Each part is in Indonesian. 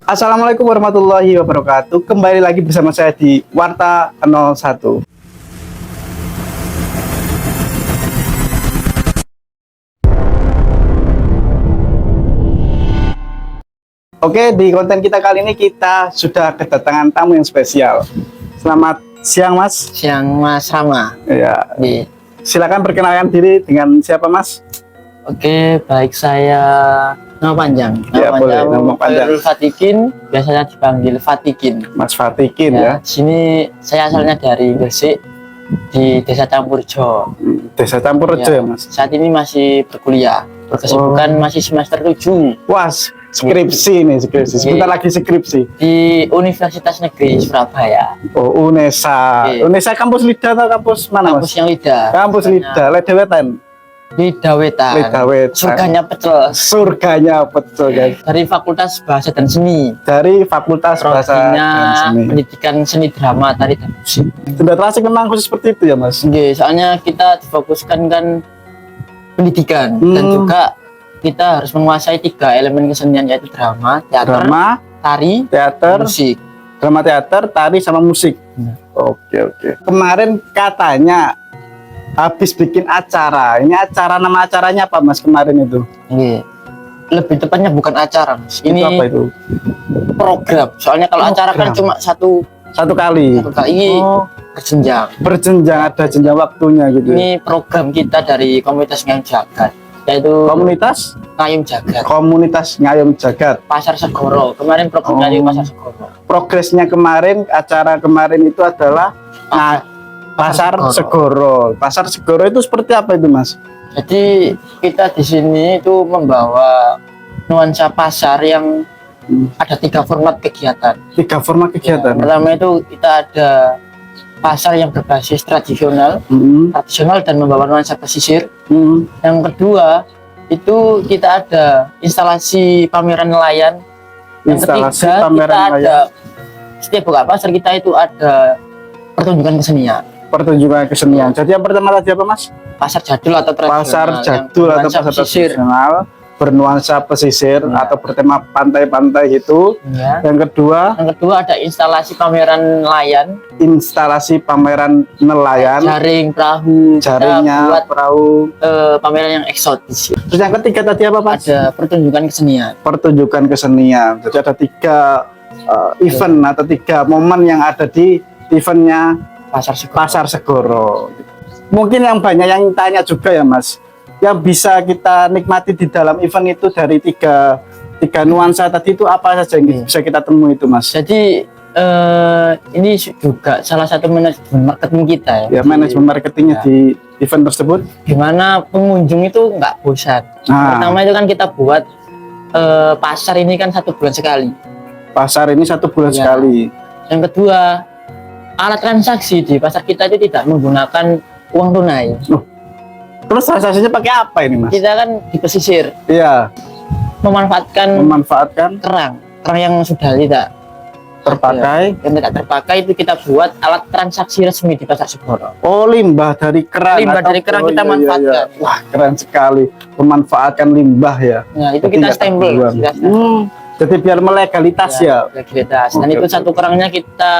Assalamualaikum warahmatullahi wabarakatuh. Kembali lagi bersama saya di Warta 01. Oke, di konten kita kali ini kita sudah kedatangan tamu yang spesial. Selamat siang, Mas. Siang, Mas Rama. Ya. Iya. Silakan perkenalkan diri dengan siapa, Mas? Oke, baik, saya nama panjang. Ya, boleh, nama panjang. Khairul Fatikin, biasanya dipanggil Fatikin. Mas Fatikin ya. Di sini saya asalnya dari Gresik, di Desa Campurjo. Desa Campurjo ya, Mas. Saat ini masih berkuliah. Berkesibukan masih semester 7 Wah, skripsi nih, skripsi. Sebentar lagi skripsi. di Universitas Negeri Surabaya. Oh, UNESA. Iya. UNESA kampus Lida atau kampus mana, Mas? Kampus yang Lida. Kampus Lida, Ledewetan. Lida Wetan. Lida Wetan. Surganya pecel. Surganya betul, guys. Dari Fakultas Bahasa dan Seni. Dari Fakultas Bahasa dan Prodinya Seni. Pendidikan Seni Drama Tari dan Musik. Sudah terasa memang khusus seperti itu ya, Mas? Oke, soalnya kita difokuskan kan pendidikan dan juga kita harus menguasai 3 elemen kesenian, yaitu drama, teater, Drama, tari, teater, musik. drama teater, tari sama musik. Oke. Kemarin katanya habis bikin acara. Ini acara, nama acaranya apa, Mas, kemarin itu? Oke. Lebih tepatnya bukan acara, Mas. Itu Ini apa itu? program. Soalnya kalau acara kan Program. cuma satu Satu kali. kali. Ini Oh, berjenjang. berjenjang, ada jenjang waktunya gitu. Ini program kita dari komunitas Ngayum Jagat, yaitu Komunitas Ngayum Jagat Ngayum Jagat. Pasar Segoro. Kemarin programnya di Pasar Segoro. Progresnya kemarin, acara kemarin itu adalah Pasar Segoro. Pasar Segoro itu seperti apa itu, Mas? Jadi kita di sini itu membawa nuansa pasar yang ada 3 format kegiatan. 3 format kegiatan. Pertama itu kita ada pasar yang berbasis tradisional dan membawa nuansa pesisir. Yang kedua itu kita ada instalasi pameran nelayan. Yang Instalasi ketiga pameran kita nelayan. ada setiap buka pasar kita itu ada pertunjukan kesenian. Pertunjukan kesenian. Jadi yang pertama tadi apa, Mas? Pasar jadul atau tradisional. Pasar jadul atau bernuansa pasar pesisir. tradisional bernuansa pesisir Ya. atau bertema pantai-pantai itu. Ya. Yang kedua, Yang kedua ada instalasi pameran nelayan, instalasi pameran nelayan, jaring, perahu, kita jaringnya, buat perahu. pameran yang eksotis. Terus yang ketiga tadi apa, Mas? Ada pertunjukan kesenian. Pertunjukan kesenian. Jadi ada 3 event atau 3 momen yang ada di eventnya Pasar Segoro. Mungkin yang banyak yang tanya juga ya, Mas, yang bisa kita nikmati di dalam event itu dari tiga nuansa tadi itu apa saja yang bisa kita temui itu, Mas? Jadi ini juga salah satu manajemen marketing kita Ya, manajemen marketingnya di event tersebut. Gimana pengunjung itu nggak bosan. Pertama itu kan kita buat pasar ini kan 1 bulan sekali. Pasar ini 1 bulan Ya. sekali. Yang kedua, alat transaksi di pasar kita itu tidak menggunakan uang tunai. Terus transaksinya pakai apa ini, Mas? Kita kan di pesisir Iya, memanfaatkan memanfaatkan kerang yang sudah tidak terpakai. yang tidak terpakai itu kita buat alat transaksi resmi di Pasar Segoro. Oh, limbah dari kerang. Limbah atau- dari kerang oh, kita iya, manfaatkan. iya. Wah, keren sekali. Memanfaatkan limbah ya. Nah, itu Jadi kita nggak stempel. terbuang. Jadi biar melegalitas ya. Legalitas. Dan Oke, itu oke. satu kerangnya kita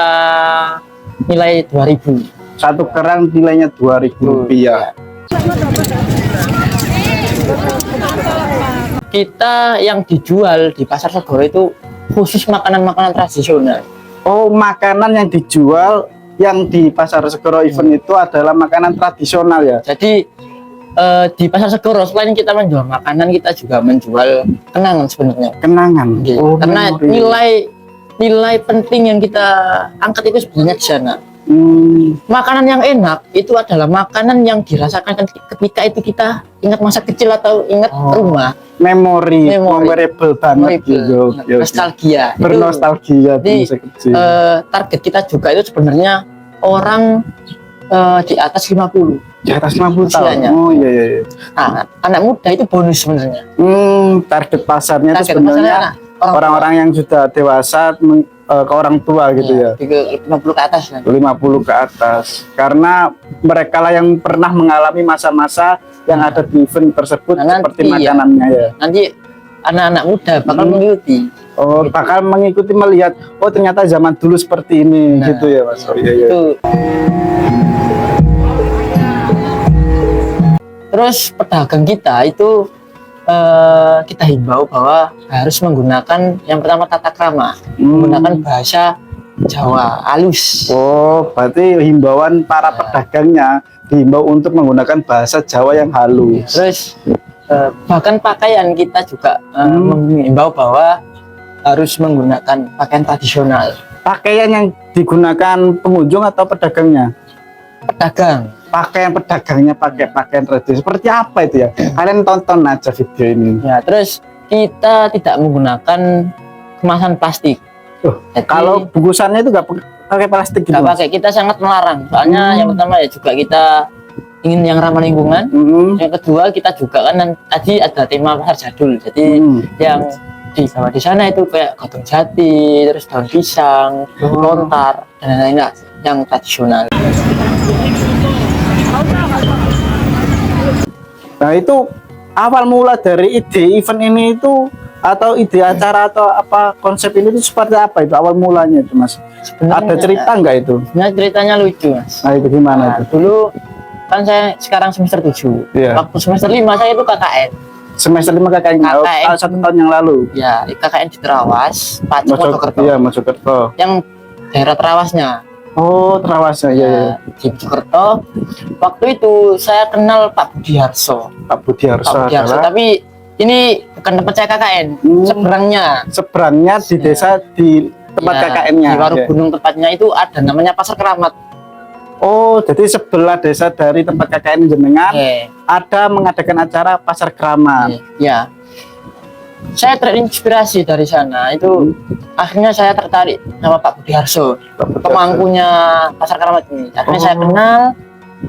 nilai 2.000. Satu kerang nilainya Rp2.000. Kita yang dijual di Pasar Segoro itu khusus makanan-makanan tradisional. Oh, makanan yang dijual yang di Pasar Segoro event itu adalah makanan tradisional ya. Jadi di Pasar Segoro selain kita menjual makanan, kita juga menjual kenangan sebenarnya. Kenangan. Oh, Karena memori. nilai penting yang kita angkat itu sebenarnya di sana. Makanan yang enak itu adalah makanan yang dirasakan ketika itu kita ingat masa kecil atau ingat rumah. Memorable banget gitu. Oke, oke. Nostalgia. Bernostalgia di Jadi, masa kecil. target kita juga itu sebenarnya orang di atas 50. Di atas 50 tahun. usianya. Oh iya. Nah, anak muda itu bonus sebenarnya. Target pasarnya itu Target sebenarnya pasarnya orang-orang yang sudah dewasa ke orang tua gitu ya. 50 ke atas. 50 ke atas. Karena mereka lah yang pernah mengalami masa-masa yang ada di event tersebut Nah, seperti nanti ya. makanannya ya. Nanti anak-anak muda bakal mengikuti. Oh, bakal mengikuti melihat, oh ternyata zaman dulu seperti ini, Nah, gitu ya Mas. Oh, iya, iya. Itu. Terus pedagang kita itu kita himbau bahwa harus menggunakan yang pertama tata krama, menggunakan bahasa Jawa halus. Oh, berarti himbauan para pedagangnya dihimbau untuk menggunakan bahasa Jawa yang halus. Terus bahkan pakaian kita juga menghimbau bahwa harus menggunakan pakaian tradisional. Pakaian yang digunakan pengunjung atau pedagangnya? Pedagang. Pakaian pedagangnya pakai pakaian tradisional. Seperti apa itu ya? Kalian tonton aja video ini. Ya, terus kita tidak menggunakan kemasan plastik. Jadi, kalau bungkusannya itu nggak pakai plastik gitu? Nggak pakai, kita sangat melarang. Soalnya yang pertama ya juga kita ingin yang ramah lingkungan. Yang kedua kita juga kan tadi ada tema pasar jadul. Jadi yang di bawah di sana itu kayak godong jati, terus daun pisang, lontar dan lain-lain yang tradisional. Nah itu awal mula dari ide event ini itu atau ide acara atau apa konsep ini itu seperti apa itu awal mulanya itu Mas? Sebenarnya Ada cerita nggak itu? Nah, ceritanya lucu Mas. Nah itu gimana Nah, itu? dulu kan saya sekarang semester 7. Iya. Waktu semester 5 saya itu KKN. Semester 5 KKN, KKN. 1 tahun yang lalu. Ya, KKN di Terawas, Pacet Mojokerto. Iya, Mojokerto. Yang daerah Terawasnya. Oh, Terawasnya ya. Di Mojokerto. Waktu itu saya kenal Pak Budiarso. Pak Budiarso adalah Tapi ini bukan tempat saya KKN, seberangnya. Seberangnya di desa di tempat KKN-nya. Di Warung Gunung tepatnya itu ada namanya Pasar Keramat. Oh, jadi sebelah desa dari tempat KKN jenengan ada mengadakan acara Pasar Keramat. Ya. Saya terinspirasi dari sana. Itu akhirnya saya tertarik sama Pak Budiarso, pemangkunya Pasar Keramat ini. Akhirnya saya kenal,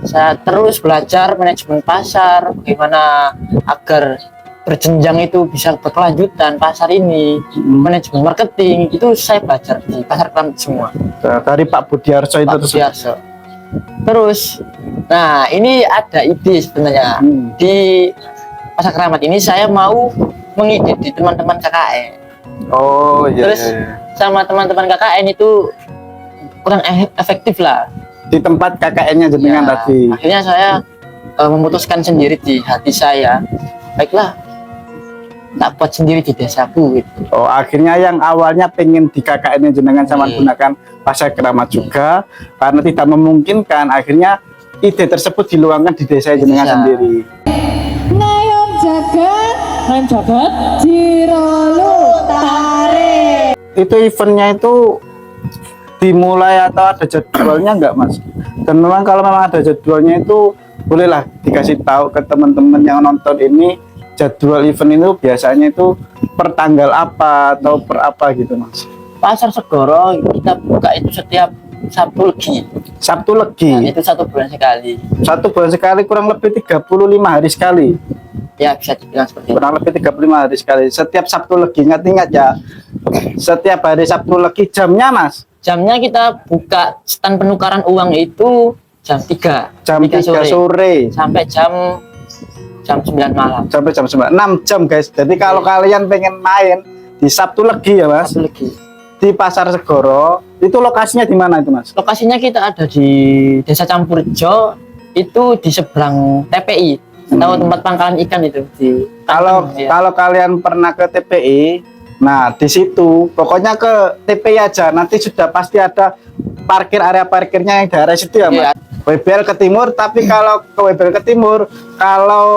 saya terus belajar manajemen pasar, bagaimana agar berjenjang itu bisa berkelanjutan pasar ini, manajemen marketing itu saya belajar di Pasar Keramat semua. Dari Pak Budiarso itu. Pak Budiarso. Terus, nah ini ada ide sebenarnya di Pasar Keramat ini saya mau mengide di teman-teman KKN. Oh iya. Terus sama teman-teman KKN itu kurang efektif lah di tempat KKN-nya jenengan tadi. Akhirnya saya memutuskan sendiri di hati saya, baiklah tak buat sendiri di desaku gitu. Oh, akhirnya yang awalnya pengen di KKN jenengan sama gunakan Pasar Keramat juga, karena tidak memungkinkan, akhirnya ide tersebut diluangkan di desa jenengan sendiri. Ngayom jagat Jiro Lutare. Itu eventnya itu dimulai atau ada jadwalnya nggak Mas? Dan memang kalau memang ada jadwalnya itu bolehlah dikasih tahu ke teman-teman yang nonton ini, jadwal event itu biasanya itu per tanggal apa atau per apa gitu Mas? Pasar Segoro kita buka itu setiap Sabtu Legi. Sabtu Legi. Nah, itu 1 bulan sekali. 1 bulan sekali, kurang lebih 35 hari sekali. Ya bisa dibilang seperti itu. Kurang lebih 35 hari sekali. Setiap Sabtu Legi, ingat-ingat ya. Setiap hari Sabtu Legi, jamnya Mas? Jamnya kita buka stand penukaran uang itu jam 3. Jam 3 sore. Sampai jam 9 malam. Sampai jam 9. 6 jam guys. Jadi kalau kalian pengen main di Sabtu Legi ya Mas? Sabtu Legi. Di Pasar Segoro, itu lokasinya di mana itu Mas? Lokasinya kita ada di Desa Campurjo, itu di seberang TPI. Tahu tempat pangkalan ikan itu di kalau kalian pernah ke TPI, nah di situ pokoknya ke TPI aja, nanti sudah pasti ada area parkirnya yang daerah situ ya Mas. WBL ke timur, tapi kalau ke WBL ke timur, kalau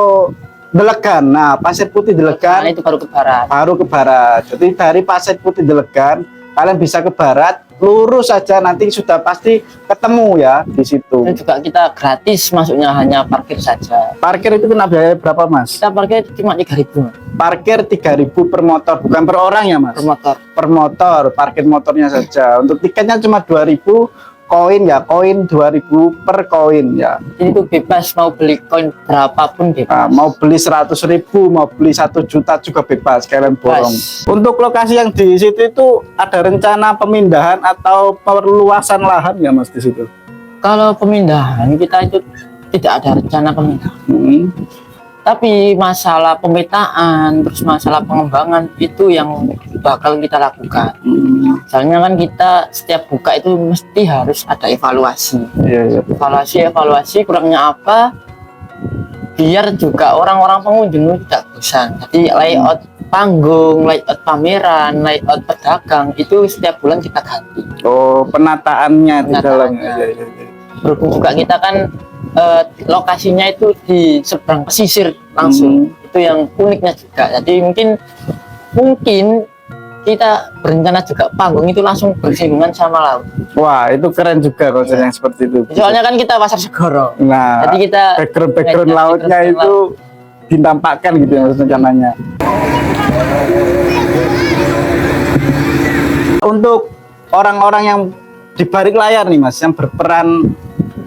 Delegan, nah Pasir Putih Delegan, nah, itu baru ke barat. Baru ke barat. Jadi dari Pasir Putih Delegan, kalian bisa ke barat, lurus saja nanti sudah pasti ketemu ya di situ. Dan juga kita gratis masuknya, hanya parkir saja. Parkir itu kena biaya berapa Mas? Kita parkir cuma 3.000. Parkir 3.000 per motor, bukan per orang ya Mas? Per motor. Per motor, parkir motornya saja. Untuk tiketnya cuma 2.000 koin ya, koin 2.000 per koin ya. Ini tuh bebas, mau beli koin berapapun bebas. Nah, mau beli 100.000, mau beli 1 juta juga bebas, kalian borong. Untuk lokasi yang di situ itu ada rencana pemindahan atau perluasan lahan ya Mas di situ? Kalau pemindahan kita itu tidak ada rencana pemindahan. Tapi masalah pemetaan, terus masalah pengembangan itu yang bakal kita lakukan. Soalnya kan kita setiap buka itu mesti harus ada evaluasi. Iya. Evaluasi kurangnya apa, biar juga orang-orang pengunjung itu tidak bosan. Jadi layout panggung, layout pameran, layout pedagang itu setiap bulan kita ganti. Oh, penataannya di dalamnya. Iya. Berhubung juga kita kan lokasinya itu di seberang pesisir langsung, itu yang uniknya juga. Jadi mungkin kita berencana juga panggung itu langsung bersinggungan sama laut. Wah, itu keren juga konsep yang seperti itu. Soalnya kan kita pasar Segoro. Nah, jadi kita background lautnya itu ditampakkan gitu ya rencananya. Untuk orang-orang yang di balik layar nih Mas, yang berperan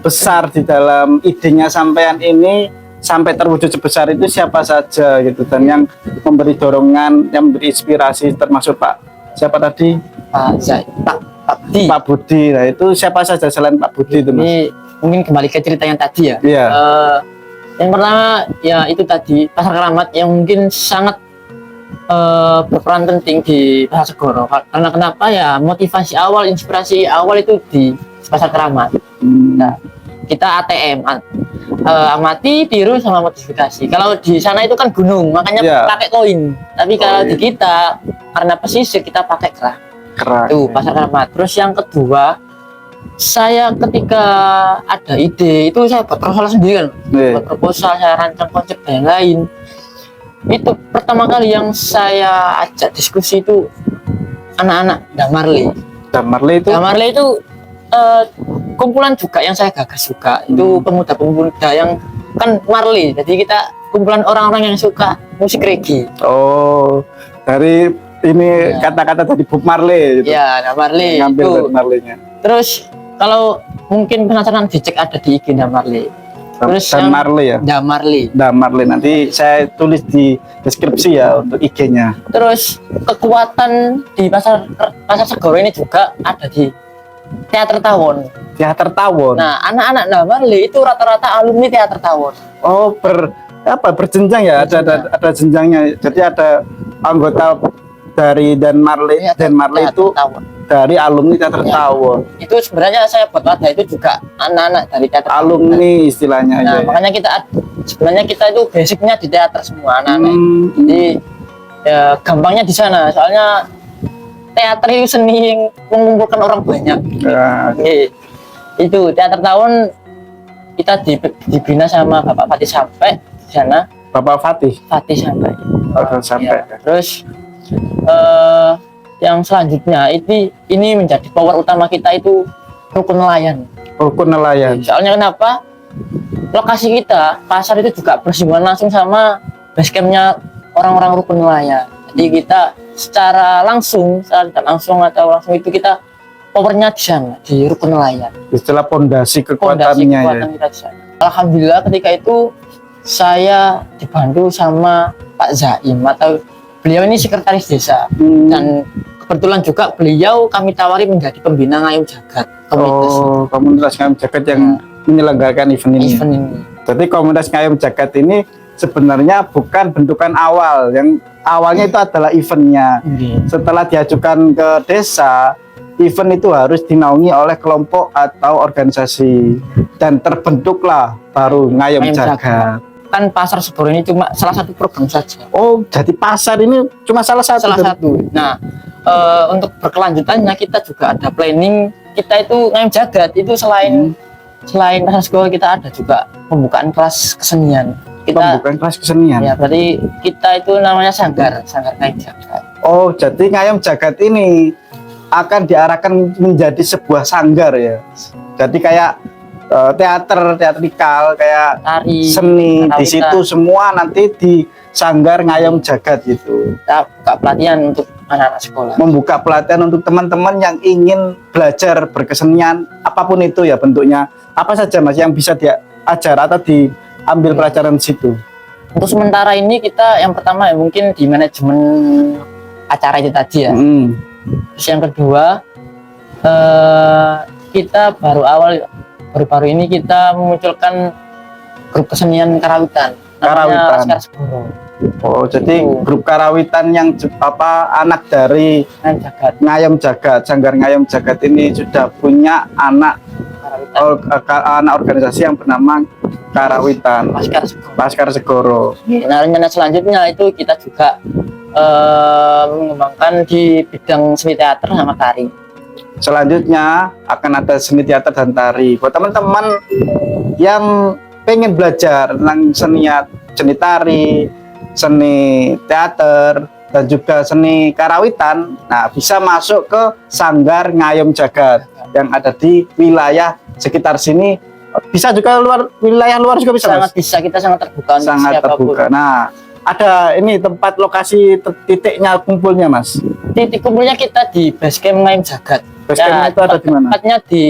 besar di dalam idenya sampean ini sampai terwujud sebesar itu siapa saja gitu, dan yang memberi dorongan, yang memberi inspirasi termasuk siapa tadi? Pak Budi. Nah, itu siapa saja selain Pak Budi itu Mas? Ini mungkin kembali ke cerita yang tadi ya. Iya. Yang pertama ya itu tadi Pasar Keramat yang mungkin sangat berperan penting di Pasar Segoro. Karena kenapa ya, motivasi awal, inspirasi awal itu di Pasar Keramat. Nah, kita ATM, amati, tiru, sama modifikasi. Kalau di sana itu kan gunung, makanya pakai koin. Tapi kalau di kita karena pesisir kita pakai kerah. Itu Pasar Keramat. Terus yang kedua, saya ketika ada ide itu saya buat proposal sendiri kan. Buat proposal, saya rancang konsep dan lain. Itu pertama kali yang saya ajak diskusi itu anak-anak Damarle itu kumpulan juga yang saya gagas juga. Itu pemuda-pemuda yang kan Marley, jadi kita kumpulan orang-orang yang suka musik reggae. Oh, dari ini kata-kata tadi Bob Marley gitu. Ya, Marley ngambil itu. dari Marley-nya. Terus kalau mungkin penasaran, dicek ada di IG Damarle. Terus Damarle ya. Damarle, nanti saya tulis di deskripsi ya untuk IG-nya. Terus kekuatan di Pasar Segoro ini juga ada di Teater Tawon. Nah, anak-anak Damarle itu rata-rata alumni Teater Tawon. Oh, berjenjang ya, ada jenjangnya. Jadi ada anggota dari Damarle itu dari alumni Teater Tawon. Itu sebenarnya saya buat wadah itu juga anak-anak dari teater alumni istilahnya. Nah, makanya kita itu basicnya di teater semua anak-anak. Jadi ya gampangnya di sana, soalnya teater itu seni yang mengumpulkan orang banyak. Itu Teater Tawon kita dibina sama Bapak Fatih sampai di sana. Bapak Fatih sampai. Ya. Terus yang selanjutnya ini menjadi power utama kita itu rukun nelayan. Soalnya kenapa? Lokasi kita pasar itu juga bersinggungan langsung sama basecampnya orang-orang rukun nelayan. Jadi kita secara tidak langsung atau langsung itu kita powernya di sana, di rukun nelayan. Istilah pondasi kekuatannya kita di sana. Alhamdulillah ketika itu saya dibantu sama Pak Zaim, atau beliau ini sekretaris desa, dan kebetulan juga beliau kami tawari menjadi pembina Ngayom Jagat. Komunitas Ngayom Jagat yang menyelenggarakan event ini. Jadi komunitas Ngayom Jagat ini sebenarnya bukan bentukan awal, yang awalnya itu adalah eventnya. Setelah diajukan ke desa, event itu harus dinaungi oleh kelompok atau organisasi, dan terbentuklah baru Ngayom Jagat. Kan Pasar Segoro ini cuma salah satu program saja. Oh, jadi pasar ini cuma salah satu. Nah, untuk berkelanjutannya kita juga ada planning. Kita itu Ngayom Jagat itu selain Pasar Segoro, kita ada juga pembukaan kelas kesenian. Pembukaan kelas kesenian. Ya, berarti kita itu namanya sanggar Ngayom Jagat. Oh, jadi Ngayom Jagat ini akan diarahkan menjadi sebuah sanggar ya. Jadi kayak teatrikal, kayak tari, seni di situ semua nanti di sanggar Ngayom Jagat gitu. Kita buka pelatihan untuk anak-anak sekolah. Membuka pelatihan untuk teman-teman yang ingin belajar berkesenian, apapun itu ya bentuknya. Apa saja Mas yang bisa diajar atau diambil pelajaran di situ? Untuk sementara ini kita yang pertama ya mungkin di manajemen acara itu tadi ya. Terus yang kedua kita baru ini kita memunculkan grup kesenian karawitan. Karawitan. Laskar Segoro. Oh, jadi Itu. grup Karawitan yang anak dari Ngayom Jagat. Ngayom Jagat, Sanggar Ngayom Jagat ini sudah punya anak Karawitan. anak organisasi yang bernama Karawitan, Laskar Segoro. Laskar Segoro. Nah, rencana selanjutnya itu kita juga mengembangkan di bidang seni teater sama tari. Selanjutnya akan ada seni teater dan tari. Buat teman-teman yang pengen belajar tentang seni tari, seni teater, dan juga seni karawitan, nah bisa masuk ke Sanggar Ngayom Jagat yang ada di wilayah sekitar sini. Bisa juga wilayah luar juga bisa, Sangat Mas? bisa, kita sangat terbuka untuk Sangat siapapun. terbuka. Nah, ada ini tempat lokasi titiknya kumpulnya, Mas. Titik kumpulnya kita di basecamp Ngayom Jagat. Basecampnya itu ada di mana? Tempatnya di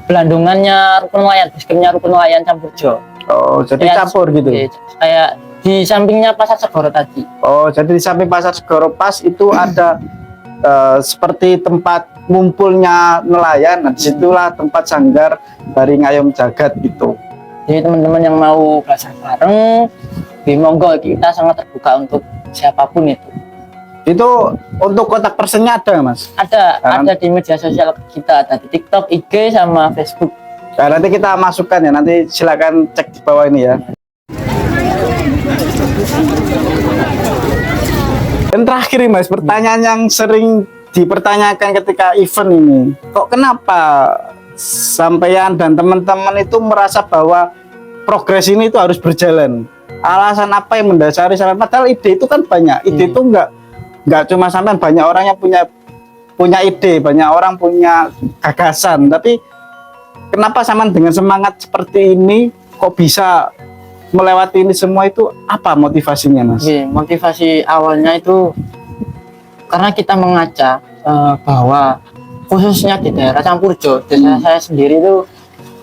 Belandungannya Rukun Nelayan, basecampnya Rukun Nelayan Campurjo. Oh, jadi Kayak- campur gitu. Kayak di sampingnya Pasar Segoro tadi. Oh, jadi di samping Pasar Segoro pas itu ada seperti tempat ngumpulnya nelayan. Nah, disitulah tempat sanggar dari Ngayom Jagat gitu. Jadi teman-teman yang mau belajar bareng, di monggo, kita sangat terbuka untuk siapapun itu. Itu untuk kontak personnya ada, Mas? Ada di media sosial kita, ada di TikTok, IG sama Facebook. Nah, nanti kita masukkan ya. Nanti silakan cek di bawah ini ya. Dan terakhir nih, Mas, pertanyaan yang sering dipertanyakan ketika event ini, kok kenapa sampean dan teman-teman itu merasa bahwa progres ini itu harus berjalan? Alasan apa yang mendasari sampai? Padahal ide itu kan banyak. Ide itu nggak cuma sampean, banyak orang yang punya ide, banyak orang punya gagasan. Tapi kenapa sampean dengan semangat seperti ini kok bisa melewati ini semua? Itu apa motivasinya, Mas? Oke, motivasi awalnya itu karena kita mengaca bahwa khususnya di daerah Campurjo, desa saya sendiri itu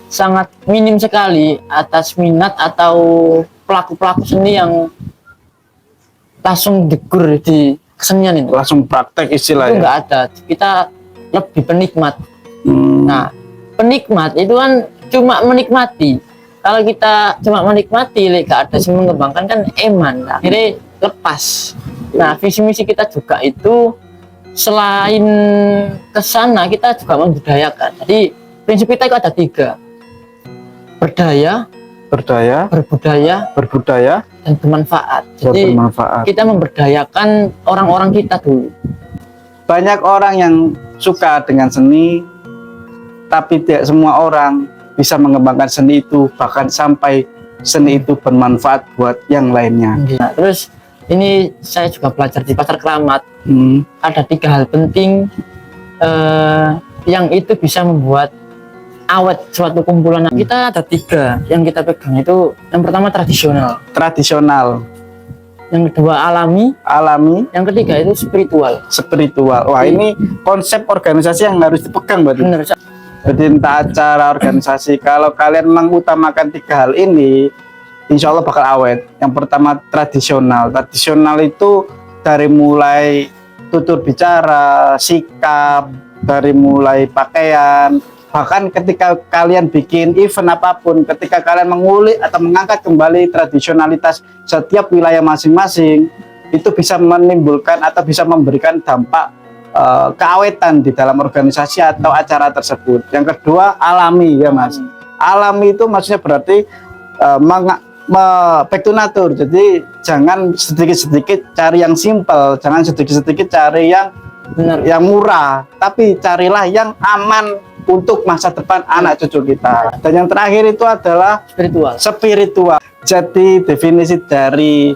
sangat minim sekali atas minat atau pelaku-pelaku seni yang langsung jegur di kesenian itu. Langsung praktek Itu istilahnya. nggak ada. Kita lebih penikmat. Hmm. Nah, penikmat itu kan cuma menikmati. Kalau kita cuma menikmati, gak ada yang mengembangkan kan eman. Nah, akhirnya lepas. Nah, visi misi kita juga itu selain ke sana kita juga membudayakan. Jadi prinsip kita itu ada 3. Berdaya, Berdaya, berbudaya, dan bermanfaat. dan Jadi bermanfaat. kita memberdayakan orang-orang kita dulu. Banyak orang yang suka dengan seni, tapi tidak semua orang bisa mengembangkan seni itu, bahkan sampai seni itu bermanfaat buat yang lainnya. Nah, terus ini saya juga belajar di Pasar Keramat. Hmm. Ada 3 hal penting yang itu bisa membuat awet suatu kumpulan. Kita ada 3 yang kita pegang itu. Yang pertama tradisional, Tradisional, yang kedua alami, yang ketiga itu spiritual. spiritual. Wah, ini konsep organisasi yang harus dipegang berarti. Bener. Jadi entah acara organisasi, kalau kalian mengutamakan 3 hal ini, insya Allah bakal awet. Yang pertama tradisional. Tradisional itu dari mulai tutur bicara, sikap, dari mulai pakaian, bahkan ketika kalian bikin event apapun, ketika kalian mengulik atau mengangkat kembali tradisionalitas setiap wilayah masing-masing, itu bisa menimbulkan atau bisa memberikan dampak keawetan di dalam organisasi atau acara tersebut. Yang kedua alami ya, Mas. Alami itu maksudnya berarti back to nature. Jadi jangan sedikit-sedikit cari yang simple, jangan sedikit-sedikit cari yang Benar. yang murah, tapi carilah yang aman untuk masa depan anak cucu kita. Dan yang terakhir itu adalah Spiritual. spiritual. Jadi definisi dari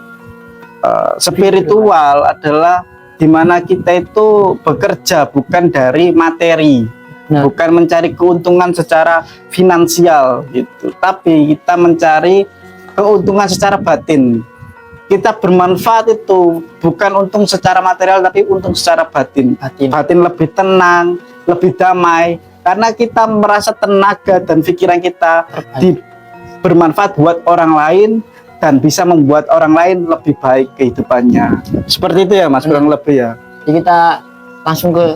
spiritual adalah dimana kita itu bekerja bukan dari materi, Nah, bukan mencari keuntungan secara finansial gitu, tapi kita mencari keuntungan secara batin. Kita bermanfaat itu bukan untung secara material, tapi untung secara batin. Batin lebih tenang, lebih damai, karena kita merasa tenaga dan pikiran kita bermanfaat buat orang lain dan bisa membuat orang lain lebih baik kehidupannya. Seperti itu ya, Mas, kurang lebih ya. Jadi kita langsung ke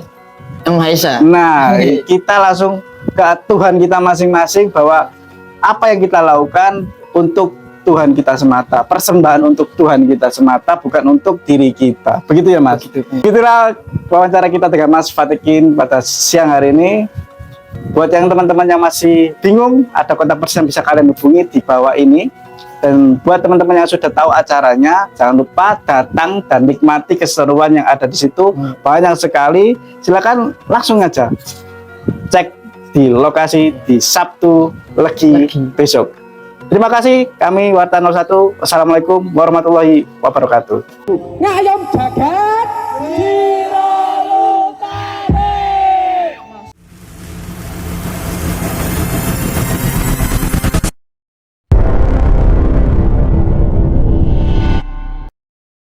Yang Maha Esa. Nah, kita langsung ke Tuhan kita masing-masing bahwa apa yang kita lakukan untuk Tuhan kita semata, persembahan untuk Tuhan kita semata, bukan untuk diri kita. Begitu ya Mas? Begitulah wawancara kita dengan Mas Fatikin pada siang hari ini. Buat yang teman-teman yang masih bingung, ada kontak person yang bisa kalian hubungi di bawah ini. Dan buat teman-teman yang sudah tahu acaranya, jangan lupa datang dan nikmati keseruan yang ada di situ. Banyak sekali. Silakan langsung aja cek di lokasi di Sabtu Legi besok. Terima kasih, kami Warta 01. Wassalamualaikum warahmatullahi wabarakatuh. Ngayom jagat